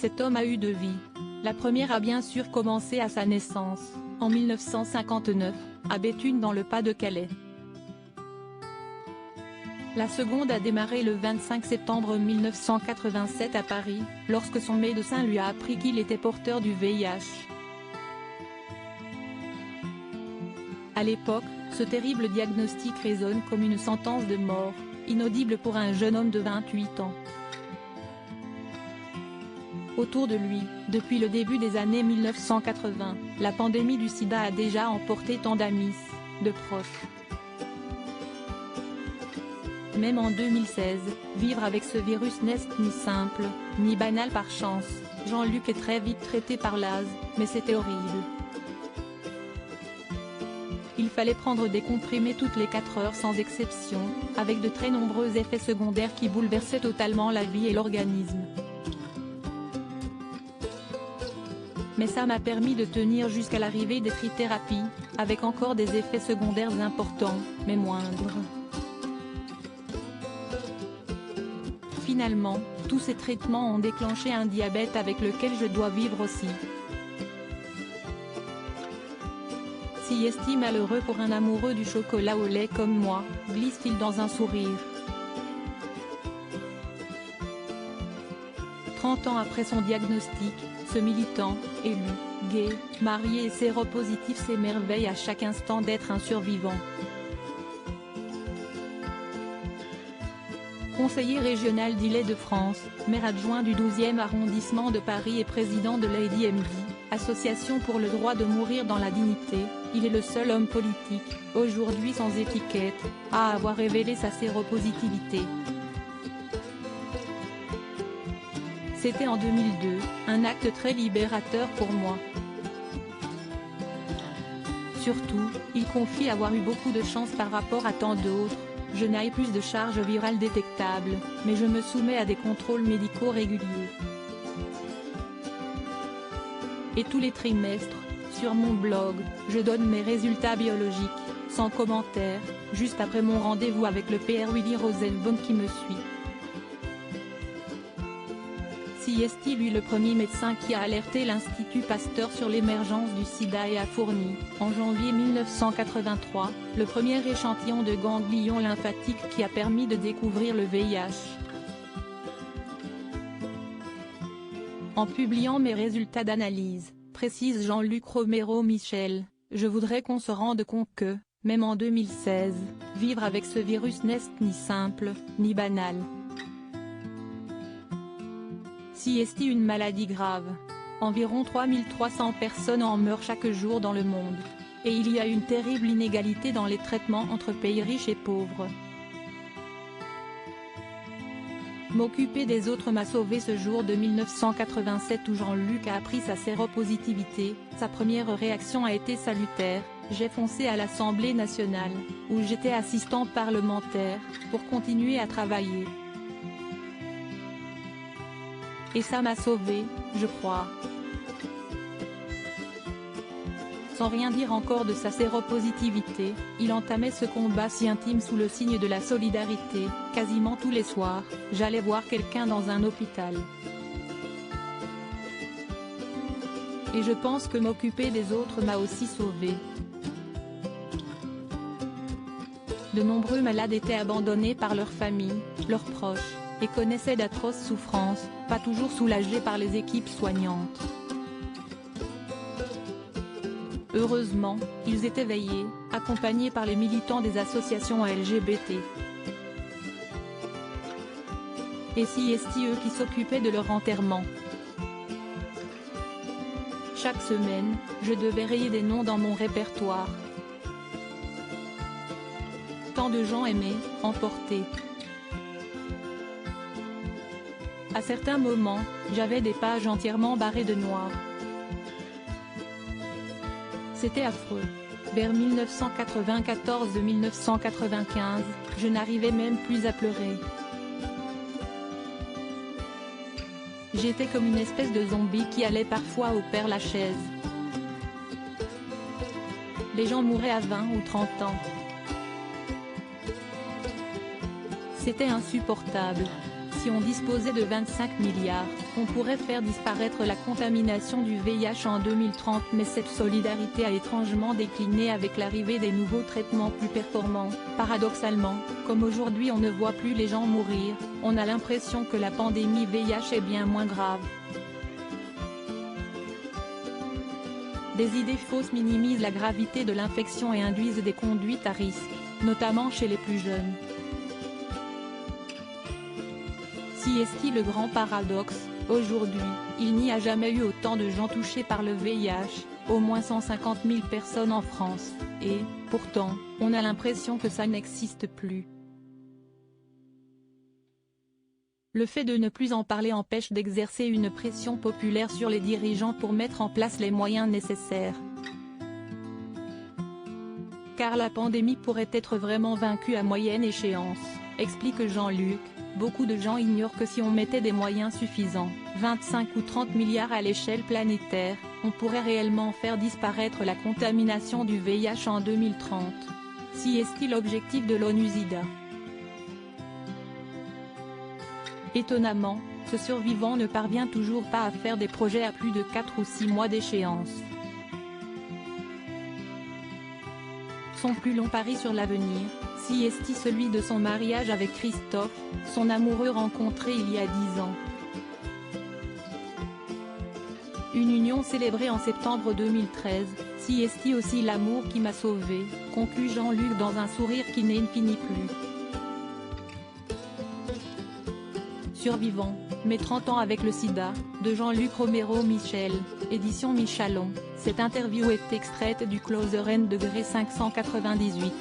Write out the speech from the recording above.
cet homme a eu deux vies. La première a bien sûr commencé à sa naissance, en 1959, à Béthune dans le Pas-de-Calais. La seconde a démarré le 25 septembre 1987 à Paris, lorsque son médecin lui a appris qu'il était porteur du VIH. À l'époque, ce terrible diagnostic résonne comme une sentence de mort, inaudible pour un jeune homme de 28 ans. Autour de lui, depuis le début des années 1980, la pandémie du sida a déjà emporté tant d'amis, de proches. Même en 2016, vivre avec ce virus n'est ni simple, ni banal par chance. Jean-Luc est très vite traité par l'AS, mais c'était horrible. Il fallait prendre des comprimés toutes les 4 heures sans exception, avec de très nombreux effets secondaires qui bouleversaient totalement la vie et l'organisme. Mais ça m'a permis de tenir jusqu'à l'arrivée des trithérapies, avec encore des effets secondaires importants, mais moindres. Finalement, tous ces traitements ont déclenché un diabète avec lequel je dois vivre aussi. Si est-il malheureux pour un amoureux du chocolat au lait comme moi, glisse-t-il dans un sourire. 30 ans après son diagnostic, ce militant, élu, gay, marié et séropositif s'émerveille à chaque instant d'être un survivant. Conseiller régional d'Île-de-France, maire adjoint du 12e arrondissement de Paris et président de l'ADMD, Association pour le droit de mourir dans la dignité, il est le seul homme politique, aujourd'hui sans étiquette, à avoir révélé sa séropositivité. C'était en 2002, un acte très libérateur pour moi. Surtout, il confie avoir eu beaucoup de chance par rapport à tant d'autres. Je n'ai plus de charge virale détectable, mais je me soumets à des contrôles médicaux réguliers. Et tous les trimestres, sur mon blog, je donne mes résultats biologiques, sans commentaire, juste après mon rendez-vous avec le Pr Willy Rosenbaum qui me suit. Si est lui le premier médecin qui a alerté l'Institut Pasteur sur l'émergence du sida et a fourni, en janvier 1983, le premier échantillon de ganglions lymphatiques qui a permis de découvrir le VIH. En publiant mes résultats d'analyse, précise Jean-Luc Romero-Michel, je voudrais qu'on se rende compte que, même en 2016, vivre avec ce virus n'est ni simple, ni banal. Si est une maladie grave. Environ 3300 personnes en meurent chaque jour dans le monde. Et il y a une terrible inégalité dans les traitements entre pays riches et pauvres. M'occuper des autres m'a sauvé ce jour de 1987 où Jean-Luc a appris sa séropositivité, sa première réaction a été salutaire, j'ai foncé à l'Assemblée nationale, où j'étais assistant parlementaire, pour continuer à travailler. Et ça m'a sauvé, je crois. Sans rien dire encore de sa séropositivité, il entamait ce combat si intime sous le signe de la solidarité. Quasiment tous les soirs, j'allais voir quelqu'un dans un hôpital. Et je pense que m'occuper des autres m'a aussi sauvé. De nombreux malades étaient abandonnés par leurs familles, leurs proches, et connaissaient d'atroces souffrances, pas toujours soulagés par les équipes soignantes. Heureusement, ils étaient veillés, accompagnés par les militants des associations LGBT. Et si est eux qui s'occupaient de leur enterrement. Chaque semaine, je devais rayer des noms dans mon répertoire. Tant de gens aimaient, emportés. À certains moments, j'avais des pages entièrement barrées de noir. C'était affreux. Vers 1994-1995, je n'arrivais même plus à pleurer. J'étais comme une espèce de zombie qui allait parfois au Père-Lachaise. Les gens mouraient à 20 ou 30 ans. C'était insupportable. Si on disposait de 25 milliards, on pourrait faire disparaître la contamination du VIH en 2030, mais cette solidarité a étrangement décliné avec l'arrivée des nouveaux traitements plus performants. Paradoxalement, comme aujourd'hui on ne voit plus les gens mourir, on a l'impression que la pandémie VIH est bien moins grave. Des idées fausses minimisent la gravité de l'infection et induisent des conduites à risque, notamment chez les plus jeunes. Si est le grand paradoxe, aujourd'hui, il n'y a jamais eu autant de gens touchés par le VIH, au moins 150 000 personnes en France, et, pourtant, on a l'impression que ça n'existe plus. Le fait de ne plus en parler empêche d'exercer une pression populaire sur les dirigeants pour mettre en place les moyens nécessaires. Car la pandémie pourrait être vraiment vaincue à moyenne échéance, explique Jean-Luc. Beaucoup de gens ignorent que si on mettait des moyens suffisants, 25 ou 30 milliards à l'échelle planétaire, on pourrait réellement faire disparaître la contamination du VIH en 2030. Si est-il l'objectif de l'ONU-SIDA. Étonnamment, ce survivant ne parvient toujours pas à faire des projets à plus de 4 ou 6 mois d'échéance. Son plus long pari sur l'avenir, si est celui de son mariage avec Christophe, son amoureux rencontré il y a 10 ans. Une union célébrée en septembre 2013, si est aussi l'amour qui m'a sauvé, conclut Jean-Luc dans un sourire qui ne finit plus. Survivant, mais 30 ans avec le sida, de Jean-Luc Romero Michel, édition Michalon. Cette interview est extraite du Closer End Degré 598.